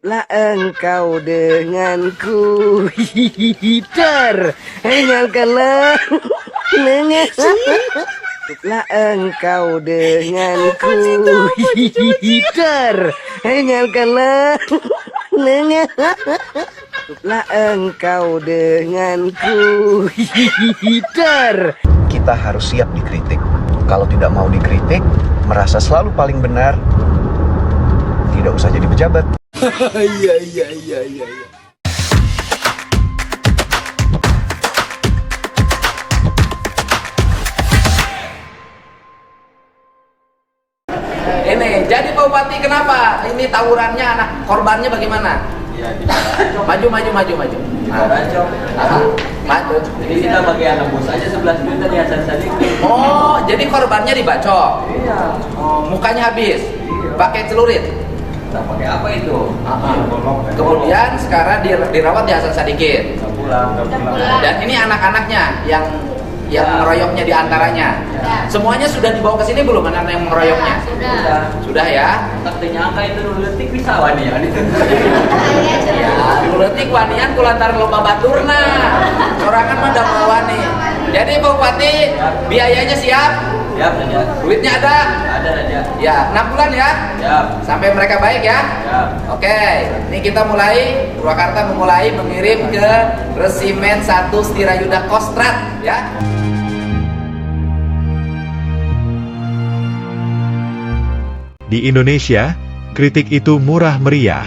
Lah engkau denganku, ternyalkanlah lah engkau denganku, ternyalkanlah lah engkau denganku, Kita harus siap dikritik. Kalau tidak mau dikritik, merasa selalu paling benar, tidak usah jadi pejabat. Iya. Ini jadi Pak Bupati, kenapa ini tawurannya, anak korbannya bagaimana? Maju. Maju. Jadi kita bagi anak bos aja 11 juta di Hasan Sadikin. Oh, jadi korbannya dibacok. Iya. Oh, mukanya habis. Pakai celurit. Kita pakai apa itu? Kemudian sekarang dirawat di Hasan Sadikin. Kita pulang. Dan ini anak-anaknya yang mengeroyoknya di antaranya. Semuanya sudah dibawa ke sini belum, anak yang mengeroyoknya? Sudah ya? Tak nyangka itu dulu detik bisa wanian itu. Ya, detik wanian kulantar lomba baturna. Sorangan mah udah mau wani. Jadi Pak Bupati, biayanya siap? Siap saja. Duitnya ada? Ada saja. Ya, 6 bulan ya? Siap. Sampai mereka baik ya? Siap. Oke, ini kita mulai, Purwakarta memulai mengirim ke Resimen 1 Stirayuda Kostrat ya. Di Indonesia, kritik itu murah meriah.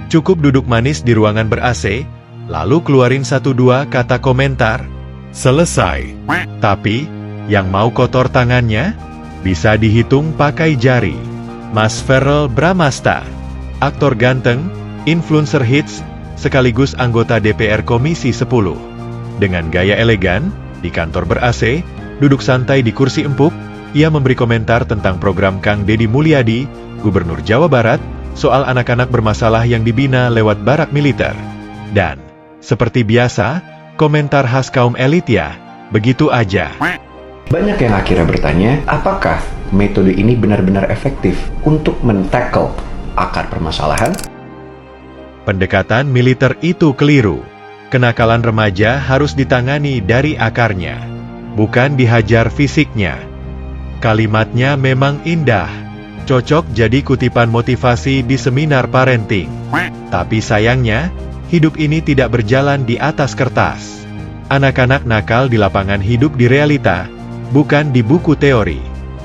Cukup duduk manis di ruangan ber-AC, lalu keluarin 1-2 kata komentar. Selesai. Tapi, yang mau kotor tangannya, bisa dihitung pakai jari. Mas Verrel Bramasta, aktor ganteng, influencer hits, sekaligus anggota DPR Komisi 10. Dengan gaya elegan, di kantor ber-AC, duduk santai di kursi empuk, ia memberi komentar tentang program Kang Deddy Mulyadi, Gubernur Jawa Barat, soal anak-anak bermasalah yang dibina lewat barak militer. Dan, seperti biasa, komentar khas kaum elit ya, begitu aja. Banyak yang akhirnya bertanya, apakah metode ini benar-benar efektif untuk men-tackle akar permasalahan? Pendekatan militer itu keliru. Kenakalan remaja harus ditangani dari akarnya, bukan dihajar fisiknya. Kalimatnya memang indah, cocok jadi kutipan motivasi di seminar parenting. Tapi sayangnya, hidup ini tidak berjalan di atas kertas. Anak-anak nakal di lapangan hidup di realita, bukan di buku teori.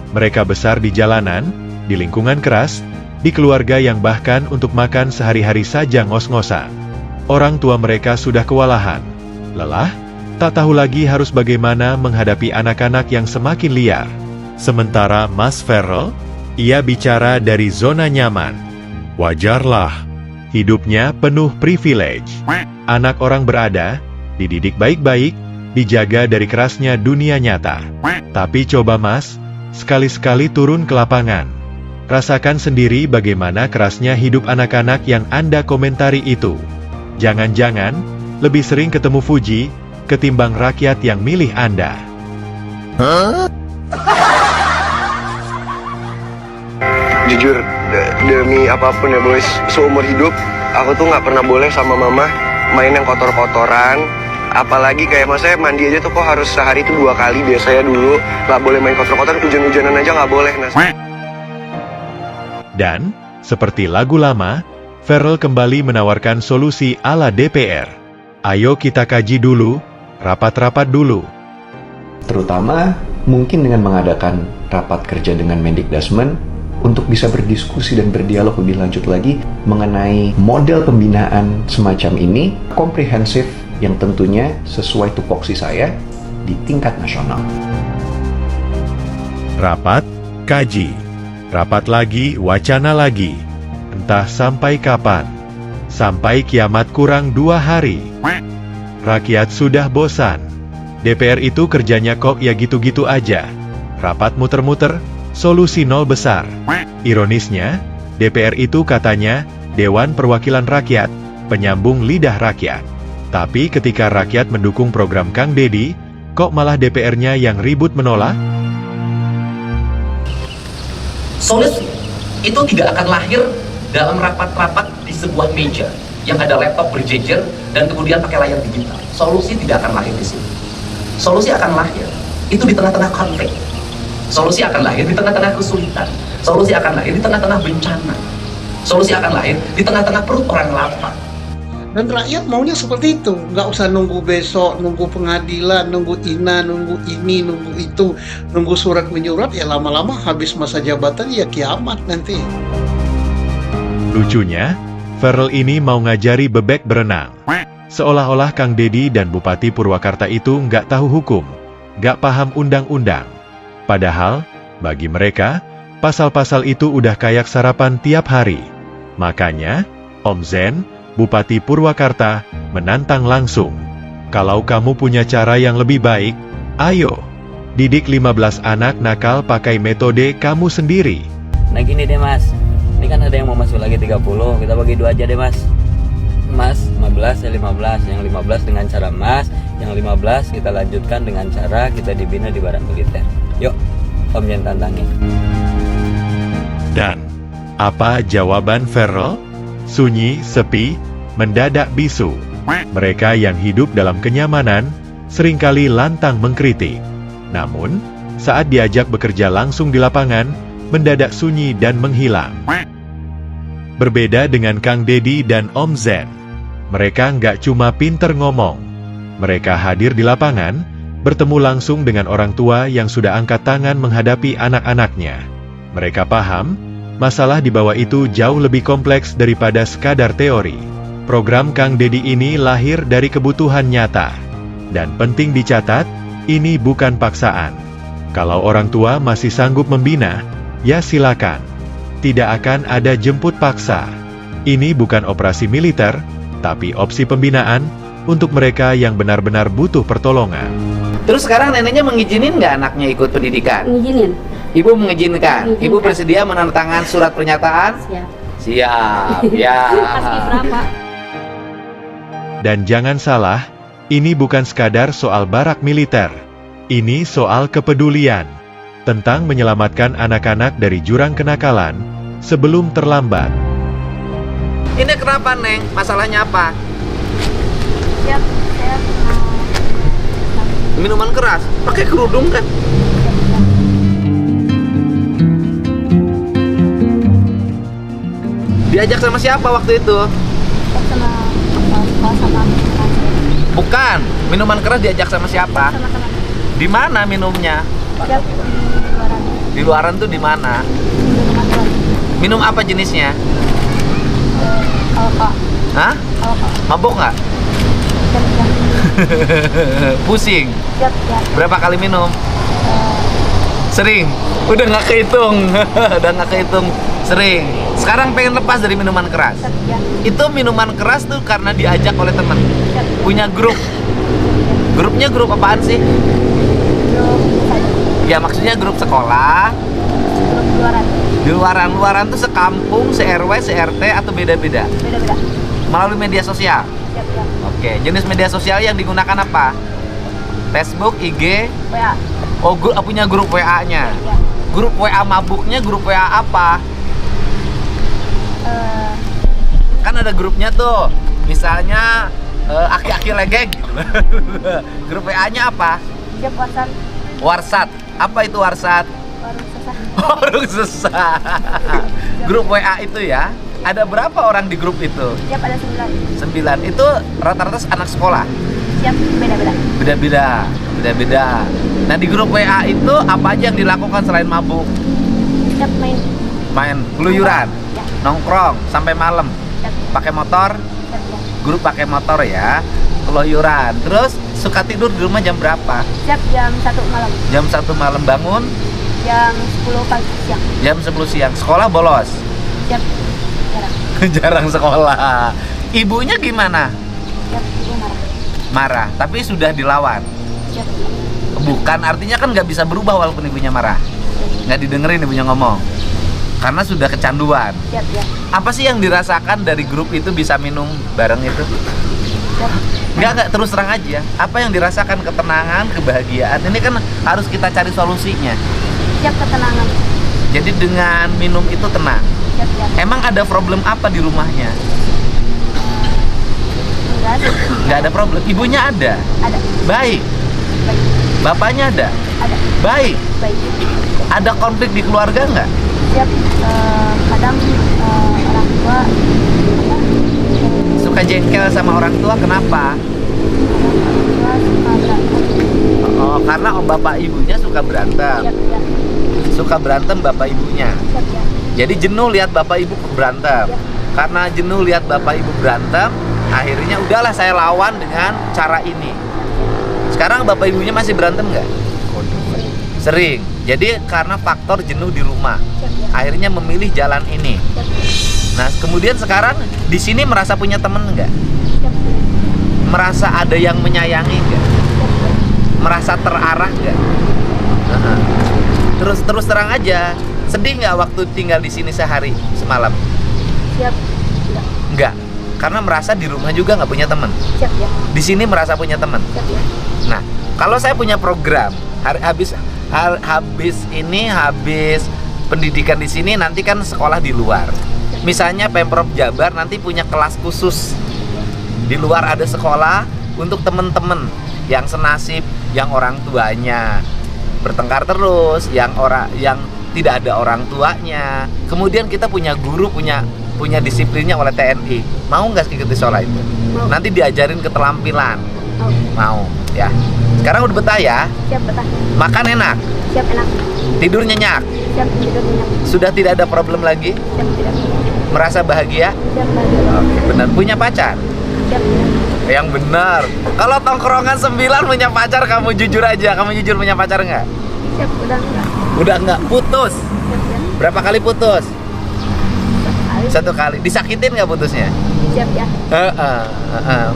Mereka besar di jalanan, di lingkungan keras, di keluarga yang bahkan untuk makan sehari-hari saja ngos-ngosan. Orang tua mereka sudah kewalahan, lelah, tak tahu lagi harus bagaimana menghadapi anak-anak yang semakin liar. Sementara Mas Verrel, ia bicara dari zona nyaman. Wajarlah, hidupnya penuh privilege. Anak orang berada, dididik baik-baik, dijaga dari kerasnya dunia nyata. Tapi coba Mas, sekali-sekali turun ke lapangan. Rasakan sendiri bagaimana kerasnya hidup anak-anak yang Anda komentari itu. Jangan-jangan, lebih sering ketemu Fuji, ketimbang rakyat yang milih Anda. Jujur, demi apapun ya boys, seumur hidup aku tuh nggak pernah boleh sama mama main yang kotor-kotoran. Apalagi kayak maksudnya mandi aja tuh kok harus sehari itu 2 kali. Biasanya dulu nggak boleh main kotor-kotoran, hujan-hujanan aja nggak boleh. Dan, seperti lagu lama, Verrel kembali menawarkan solusi ala DPR. Ayo kita kaji dulu, rapat-rapat dulu. Terutama mungkin dengan mengadakan rapat kerja dengan Mendikbudrismen untuk bisa berdiskusi dan berdialog lebih lanjut lagi mengenai model pembinaan semacam ini, komprehensif yang tentunya sesuai tupoksi saya di tingkat nasional. Rapat, kaji. Rapat lagi, wacana lagi. Entah sampai kapan. Sampai kiamat kurang 2 hari. Rakyat sudah bosan. DPR itu kerjanya kok ya gitu-gitu aja. Rapat muter-muter, solusi nol besar. Ironisnya, DPR itu katanya Dewan Perwakilan Rakyat, penyambung lidah rakyat. Tapi ketika rakyat mendukung program Kang Deddy, kok malah DPR-nya yang ribut menolak? Solusi itu tidak akan lahir dalam rapat-rapat di sebuah meja yang ada laptop berjejer dan kemudian pakai layar digital. Solusi tidak akan lahir di sini. Solusi akan lahir itu di tengah-tengah konflik. Solusi akan lahir di tengah-tengah kesulitan. Solusi akan lahir di tengah-tengah bencana. Solusi akan lahir di tengah-tengah perut orang lapar. Dan rakyat maunya seperti itu, nggak usah nunggu besok, nunggu pengadilan, nunggu nunggu ini, nunggu itu, nunggu surat menyurat, ya lama-lama habis masa jabatan ya kiamat nanti. Lucunya, Ferrel ini mau ngajari bebek berenang. Seolah-olah Kang Dedi dan Bupati Purwakarta itu nggak tahu hukum, nggak paham undang-undang. Padahal, bagi mereka, pasal-pasal itu udah kayak sarapan tiap hari. Makanya, Om Zen, Bupati Purwakarta, menantang langsung. Kalau kamu punya cara yang lebih baik, ayo, didik 15 anak nakal pakai metode kamu sendiri. Nah gini deh mas, ini kan ada yang mau masuk lagi 30, kita bagi 2 aja deh mas. Mas 15 ya 15, yang 15 dengan cara mas, yang 15 kita lanjutkan dengan cara kita dibina di badan militer. Yuk, Om Jen tantangin. Dan, apa jawaban Ferrel? Sunyi, sepi, mendadak bisu. Mereka yang hidup dalam kenyamanan, seringkali lantang mengkritik. Namun, saat diajak bekerja langsung di lapangan, mendadak sunyi dan menghilang. Berbeda dengan Kang Dedi dan Om Zen, mereka nggak cuma pinter ngomong. Mereka hadir di lapangan, bertemu langsung dengan orang tua yang sudah angkat tangan menghadapi anak-anaknya. Mereka paham, masalah di bawah itu jauh lebih kompleks daripada sekadar teori. Program Kang Dedi ini lahir dari kebutuhan nyata. Dan penting dicatat, ini bukan paksaan. Kalau orang tua masih sanggup membina, ya silakan. Tidak akan ada jemput paksa. Ini bukan operasi militer, tapi opsi pembinaan untuk mereka yang benar-benar butuh pertolongan. Terus sekarang neneknya mengizinin nggak anaknya ikut pendidikan? Ngizinin. Ibu mengizinkan. Ibu bersedia menandatangani surat pernyataan? Siap. Siap, ya. Paski berapa? Dan jangan salah, ini bukan sekadar soal barak militer. Ini soal kepedulian tentang menyelamatkan anak-anak dari jurang kenakalan sebelum terlambat. Ini kenapa, Neng? Masalahnya apa? Siap, saya Minuman keras? Pakai kerudung kan? Diajak sama siapa waktu itu? sama Bukan, minuman keras diajak sama siapa? sama teman. Di mana minumnya? Siap di luaran. Di luaran tuh di mana? Di rumah teman. Minum apa jenisnya? Alka. Hah? Alka. Mabuk nggak? Siap, siap. Pusing? Siap, siap. Berapa kali minum? Sering? Udah nggak kehitung. Udah nggak kehitung. Sering. Sekarang pengen lepas dari minuman keras. Siap, siap. Itu minuman keras tuh karena diajak oleh teman. Siap. Punya grup. Grupnya grup apaan sih? Belum saja. Ya maksudnya grup sekolah. Belum luaran. Di luaran tuh sekampung, se-RW, se-RT atau beda-beda? Beda-beda. Melalui media sosial? Siap, siap. Oke, jenis media sosial yang digunakan apa? Facebook, IG? WA. Oh, punya grup WA-nya. Ya. Grup WA mabuknya grup WA apa? Kan ada grupnya tuh. Misalnya aki-aki legeng gitu. Grup WA-nya apa? Siap WhatsApp. Warsat. Apa itu Warsat? Warung susah. Warung susah. Grup WA itu ya. Ada berapa orang di grup itu? Siap, ada 9. 9. Itu rata-rata anak sekolah. Siap, beda-beda. Beda-beda. Nah, di grup WA itu apa aja yang dilakukan selain mabuk? Siap, main. Main keluyuran, Ya. nongkrong sampai malam. Siap, Pakai motor? siap, siap. Grup pakai motor ya. Keluyuran. Terus suka tidur di rumah jam berapa? Siap, jam 1 malam. Jam 1 malam bangun, Jam 10 pagi siang. jam 10 siang. Sekolah bolos. Siap, jarang. Jarang sekolah. Ibunya gimana? Siap, ibu marah. Marah, tapi sudah dilawan. Siap, Bukan, artinya kan nggak bisa berubah walaupun ibunya marah. Nggak didengerin ibunya ngomong. Karena sudah kecanduan. siap, siap. Apa sih yang dirasakan dari grup itu bisa minum bareng itu? Siap. Nggak, terus terang aja. Apa yang dirasakan, ketenangan, kebahagiaan? Ini kan harus kita cari solusinya. Siap, ketenangan. Jadi dengan minum itu tenang. Siap, siap. Emang ada problem apa di rumahnya? Nggak ada problem. Ibunya ada? Ada. Baik. Baik. Bapaknya ada? Ada. Baik. Baik. Ada konflik di keluarga nggak? Siap. Kadang orang tua apa? Suka jengkel sama orang tua, kenapa? Orang tua suka berantem. Oh, karena bapak ibunya suka berantem. Siap ya. Suka berantem bapak ibunya. Siap ya. Jadi jenuh lihat bapak ibu berantem. Karena jenuh lihat bapak ibu berantem, akhirnya udahlah saya lawan dengan cara ini. Sekarang bapak ibunya masih berantem nggak? Sering. Jadi karena faktor jenuh di rumah, akhirnya memilih jalan ini. Nah, kemudian sekarang di sini merasa punya temen nggak? Merasa ada yang menyayangi nggak? Merasa terarah nggak? Terus terang aja, sedih nggak waktu tinggal di sini sehari semalam? Siap. Enggak, karena merasa di rumah juga nggak punya teman. Siap ya. Di sini merasa punya teman. Siap ya. Nah, kalau saya punya program, habis pendidikan di sini, nanti kan sekolah di luar. Misalnya Pemprov Jabar nanti punya kelas khusus di luar, ada sekolah untuk teman-teman yang senasib, yang orang tuanya bertengkar terus, yang tidak ada orang tuanya. Kemudian kita punya guru, punya disiplinnya oleh TNI. Mau nggak ikuti sekolah itu? Mau. Nanti diajarin keterampilan. Mau. Mau, ya. Sekarang udah betah ya? Siap betah. Makan enak, Siap enak. tidur nyenyak, Siap tidur nyenyak. sudah tidak ada problem lagi, Siap tidak. merasa bahagia. Siap bahagia. Oke, benar. Punya pacar? Siap tidak. Yang benar. Kalau tongkrongan 9 punya pacar, kamu jujur aja. Kamu jujur punya pacar nggak? Siap udah enggak. Udah nggak? Putus? Siap ya. Berapa kali putus? Satu kali. 1 kali. Disakitin nggak putusnya? Siap ya.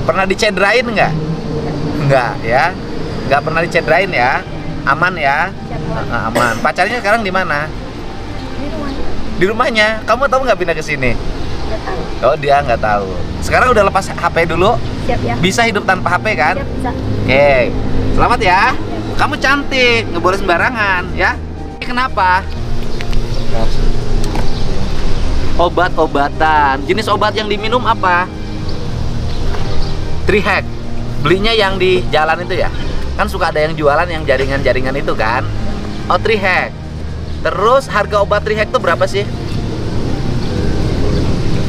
Pernah dicederain nggak? Nggak ya. Nggak pernah dicederain ya. Aman ya. Siap Pak. Aman. Pacarnya sekarang di mana? Di rumah. Di rumahnya. Kamu tahu nggak pindah ke sini? Udah tahu. Oh, dia nggak tahu. Sekarang udah lepas HP dulu. Siap ya. Bisa hidup tanpa HP kan? Siap bisa. Oke, selamat ya. Kamu cantik, nggak boleh sembarangan ya. Kenapa? Obat-obatan. Jenis obat yang diminum apa? Trihack. Belinya yang di jalan itu ya. Kan suka ada yang jualan yang jaringan-jaringan itu kan. Oh, Trihack. Terus harga obat Trihack itu berapa sih?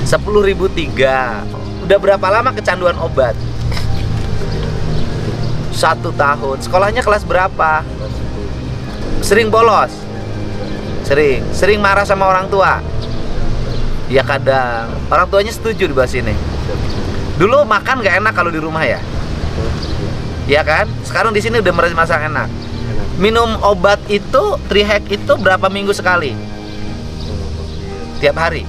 10.003. Udah berapa lama kecanduan obat? 1 tahun. Sekolahnya kelas berapa? Sering bolos? Sering marah sama orang tua? Ya kadang. Orang tuanya setuju di bawah sini. Dulu makan gak enak kalau di rumah ya? Ya kan? Sekarang di sini udah merasa enak. Minum obat itu, Trihack itu berapa minggu sekali? Tiap hari.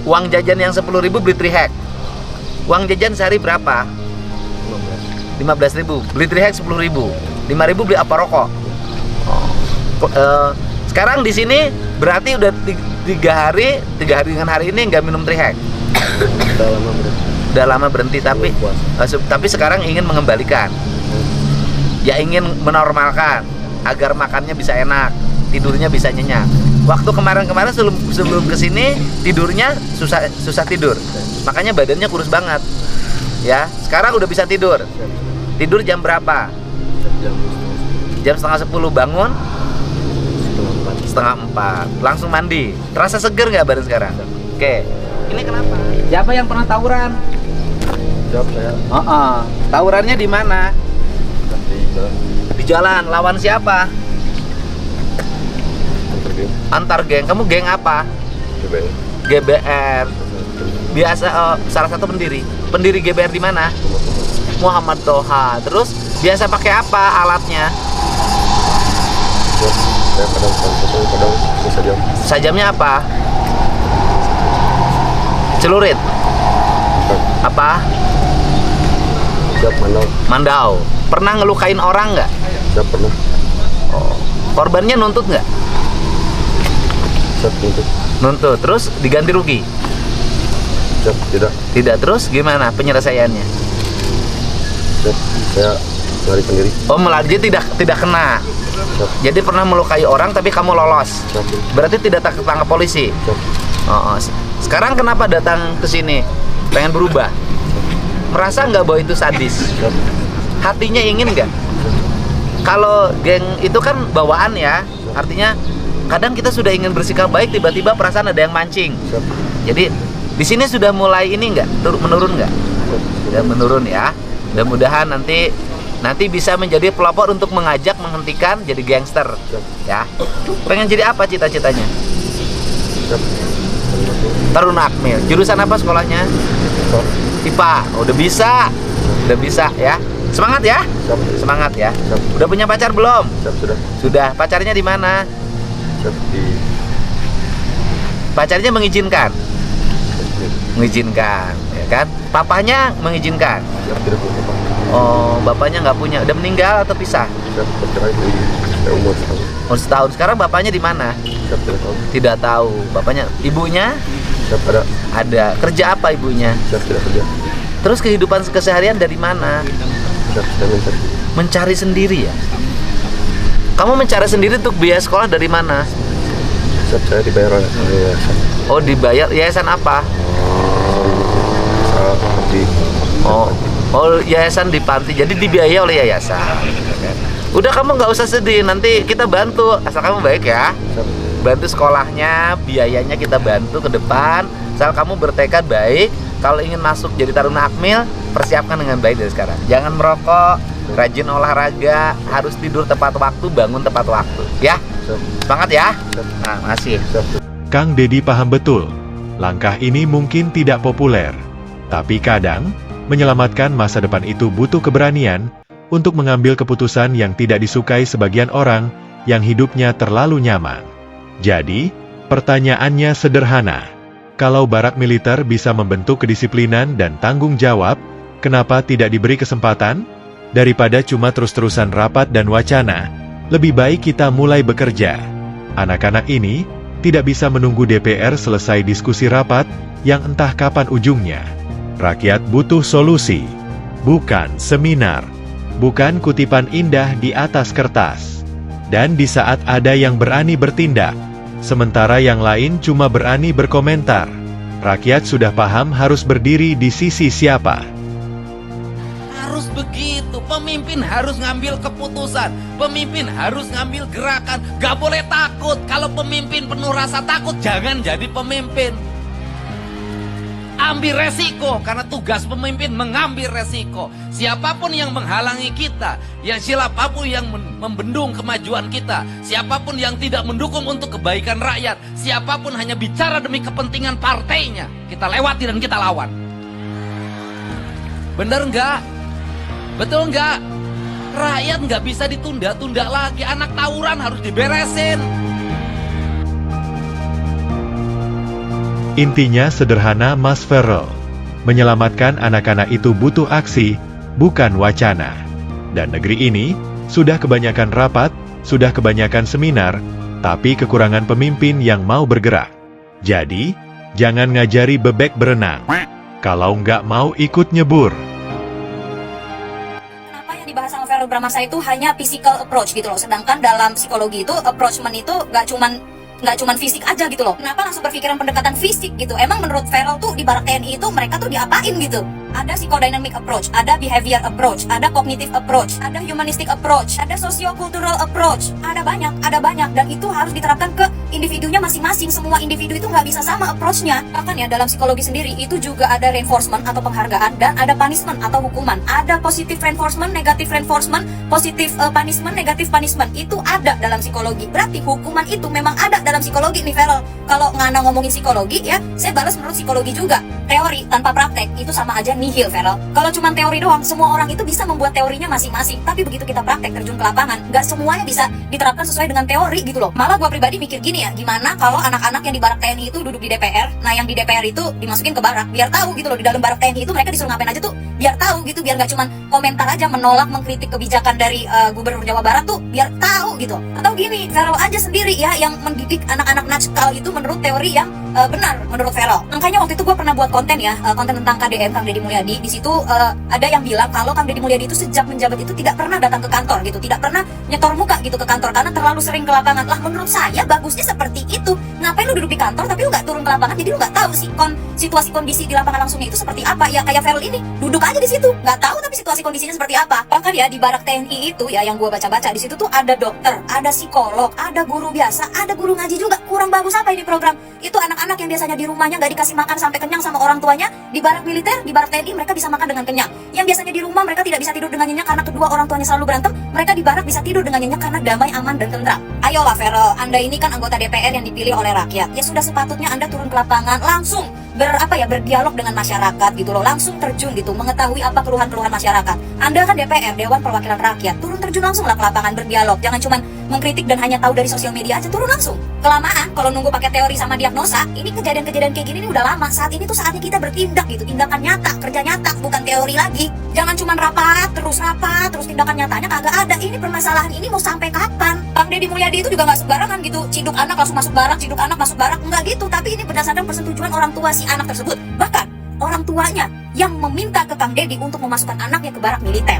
Uang jajan yang 10.000 beli Trihack. Uang jajan sehari berapa? 15.000. Beli Trihack 10.000. 5.000 beli apa rokok? Sekarang di sini berarti udah 3 hari dengan hari ini nggak minum Trihack. Udah lama berhenti tapi sekarang ingin mengembalikan. Ya ingin menormalkan agar makannya bisa enak, tidurnya bisa nyenyak. Waktu kemarin-kemarin sebelum kesini tidurnya susah tidur, makanya badannya kurus banget. Ya, sekarang udah bisa tidur. Tidur jam berapa? Jam 9:30 bangun? 3:30. Langsung mandi. Terasa seger nggak badan sekarang? Oke. Ini kenapa? Siapa yang pernah tawuran? Jawab saya. Tawurannya di mana? Di jalan. Lawan siapa? Antar geng. Kamu geng apa? GBR. Biasa salah satu pendiri GBR di mana? Muhammad Toha. Terus biasa pakai apa alatnya? Saya kadang sajam. Sajamnya apa? Celurit. Apa? Siap Mandau. Pernah ngelukain orang nggak? Siap pernah. Korbannya nuntut nggak? Siap nuntut. Nuntut. Terus diganti rugi? Siap tidak. Tidak. Terus gimana penyelesaiannya? Siap. Saya melarikan diri. Oh, melarikan tidak kena. Siap. Jadi pernah melukai orang tapi kamu lolos. Siap. Berarti tidak tertangkap polisi. Siap. Sekarang kenapa datang ke sini? Pengen berubah? Merasa nggak bahwa itu sadis? Hatinya ingin nggak? Kalau geng itu kan bawaan ya, artinya kadang kita sudah ingin bersikap baik, tiba-tiba perasaan ada yang mancing. Jadi di sini sudah mulai ini nggak, menurun nggak? Sudah menurun ya. Mudah-mudahan nanti bisa menjadi pelopor untuk mengajak menghentikan jadi gangster ya. Pengen jadi apa cita-citanya? Taruna Akmil. Jurusan apa sekolahnya? IPA. Oh, udah bisa ya. Semangat ya. Semangat ya. Udah punya pacar belum? Sudah. Pacarnya di mana? Pacarnya mengizinkan. Mengizinkan, ya kan? Papanya mengizinkan. Oh, bapaknya nggak punya. Udah meninggal atau pisah? Umur setahun. Sekarang bapaknya di mana? Tidak tahu. Bapaknya, ibunya? Ada. Kerja apa ibunya? Terus kehidupan keseharian dari mana? Mencari sendiri ya. Kamu mencari sendiri untuk biaya sekolah dari mana? Saya dibayar oleh yayasan. Oh, dibayar yayasan apa? Oh, yayasan di panti. Jadi dibiayai oleh yayasan. Udah, kamu nggak usah sedih. Nanti kita bantu. Asal kamu baik ya. Bantu sekolahnya, biayanya kita bantu ke depan. Asal kamu bertekad baik. Kalau ingin masuk jadi Taruna Akmil, persiapkan dengan baik dari sekarang. Jangan merokok, rajin olahraga, harus tidur tepat waktu, bangun tepat waktu. Ya, semangat ya. Nah, makasih. Kang Dedi paham betul, langkah ini mungkin tidak populer. Tapi kadang, menyelamatkan masa depan itu butuh keberanian untuk mengambil keputusan yang tidak disukai sebagian orang yang hidupnya terlalu nyaman. Jadi, pertanyaannya sederhana. Kalau barak militer bisa membentuk kedisiplinan dan tanggung jawab, kenapa tidak diberi kesempatan? Daripada cuma terus-terusan rapat dan wacana, lebih baik kita mulai bekerja. Anak-anak ini tidak bisa menunggu DPR selesai diskusi rapat yang entah kapan ujungnya. Rakyat butuh solusi, bukan seminar, bukan kutipan indah di atas kertas. Dan di saat ada yang berani bertindak, sementara yang lain cuma berani berkomentar, rakyat sudah paham harus berdiri di sisi siapa. Harus begitu, pemimpin harus ngambil keputusan, pemimpin harus ngambil gerakan, gak boleh takut. Kalau pemimpin penuh rasa takut, jangan jadi pemimpin. Ambil resiko, karena tugas pemimpin mengambil resiko. Siapapun yang menghalangi kita, siapapun yang membendung kemajuan kita, siapapun yang tidak mendukung untuk kebaikan rakyat, siapapun hanya bicara demi kepentingan partainya, kita lewati dan kita lawan. Bener nggak? Betul nggak? Rakyat nggak bisa ditunda-tunda lagi. Anak tawuran harus diberesin. Intinya sederhana Mas Ferrel. Menyelamatkan anak-anak itu butuh aksi, bukan wacana. Dan negeri ini, sudah kebanyakan rapat, sudah kebanyakan seminar, tapi kekurangan pemimpin yang mau bergerak. Jadi, jangan ngajari bebek berenang. Kalau nggak mau ikut nyebur. Kenapa yang dibahas sama Verrel Bramasa itu hanya physical approach gitu loh. Sedangkan dalam psikologi itu, approachment itu nggak cuman fisik aja gitu loh. Kenapa langsung berpikiran pendekatan fisik gitu? Emang menurut Verrel tuh di barak TNI itu mereka tuh diapain gitu? Ada psychodynamic approach, ada behavior approach, ada cognitive approach, ada humanistic approach, ada socio-cultural approach, ada banyak dan itu harus diterapkan ke individunya masing-masing. Semua individu itu nggak bisa sama approach-nya. Bahkan ya dalam psikologi sendiri itu juga ada reinforcement atau penghargaan dan ada punishment atau hukuman. Ada positive reinforcement, negative reinforcement, positive punishment, negative punishment. Itu ada dalam psikologi. Berarti hukuman itu memang ada dalam psikologi nih Verrel. Kalau Ngana ngomongin psikologi ya, saya balas menurut psikologi juga. Teori tanpa praktek itu sama aja nihil Verrel. Kalau cuma teori doang, semua orang itu bisa membuat teorinya masing-masing. Tapi begitu kita praktek terjun ke lapangan, nggak semuanya bisa diterapkan sesuai dengan teori gitu loh. Malah gua pribadi mikir gini ya, gimana kalau anak-anak yang di barak TNI itu duduk di DPR, nah yang di DPR itu dimasukin ke barak, biar tahu gitu loh di dalam barak TNI itu mereka disuruh ngapain aja tuh, biar tahu gitu, biar nggak cuma komentar aja menolak mengkritik kebijakan dari Gubernur Jawa Barat tuh, biar tahu gitu. Atau gini, Verrel aja sendiri ya yang mendidik anak-anak nakal itu menurut teori yang benar menurut Feral. Makanya waktu itu gue pernah buat konten ya, konten tentang KDM, Kang Deddy Mulyadi. Di situ ada yang bilang kalau Kang Deddy Mulyadi itu sejak menjabat itu tidak pernah datang ke kantor gitu, tidak pernah nyetor muka gitu ke kantor karena terlalu sering ke lapangan. Lah menurut saya bagusnya seperti itu. Ngapain lu duduk di kantor tapi lu nggak turun ke lapangan, jadi lu nggak tahu sih situasi kondisi di lapangan langsungnya itu seperti apa. Ya kayak Feral ini duduk aja di situ, nggak tahu tapi situasi kondisinya seperti apa. Bahkan ya di barak TNI itu ya yang gue baca-baca di situ tuh ada dokter, ada psikolog, ada guru biasa, ada guru ngaji juga. Kurang bagus apa ini program? Itu anak-anak yang biasanya di rumahnya nggak dikasih makan sampai kenyang sama orang tuanya, di barak militer, di barak TNI mereka bisa makan dengan kenyang. Yang biasanya di rumah mereka tidak bisa tidur dengan nyenyak karena kedua orang tuanya selalu berantem, mereka di barak bisa tidur dengan nyenyak karena damai, aman, dan tentram. Ayolah Feral, Anda ini kan anggota DPR yang dipilih oleh rakyat. Ya sudah sepatutnya Anda turun ke lapangan langsung berdialog dengan masyarakat gitu loh, langsung terjun gitu, mengetahui apa keluhan-keluhan masyarakat. Anda kan DPR, Dewan Perwakilan Rakyat, turun terjun langsung lah ke lapangan berdialog, jangan cuma mengkritik dan hanya tahu dari sosial media aja, turun langsung. Kelamaan kalau nunggu pakai teori sama diagnosa, ini kejadian-kejadian kayak gini ini udah lama. Saat ini tuh saatnya kita bertindak gitu, tindakan nyata, kerja nyata, bukan teori lagi. Jangan cuma rapat, terus tindakan nyatanya kagak ada. Ini permasalahan ini mau sampai kapan? Kang Deddy Mulyadi itu juga nggak sembarangan gitu, ciduk anak langsung masuk barak, ciduk anak masuk barak, enggak gitu. Tapi ini berdasarkan persetujuan orang tua si anak tersebut. Bahkan orang tuanya yang meminta ke Kang Deddy untuk memasukkan anaknya ke barak militer.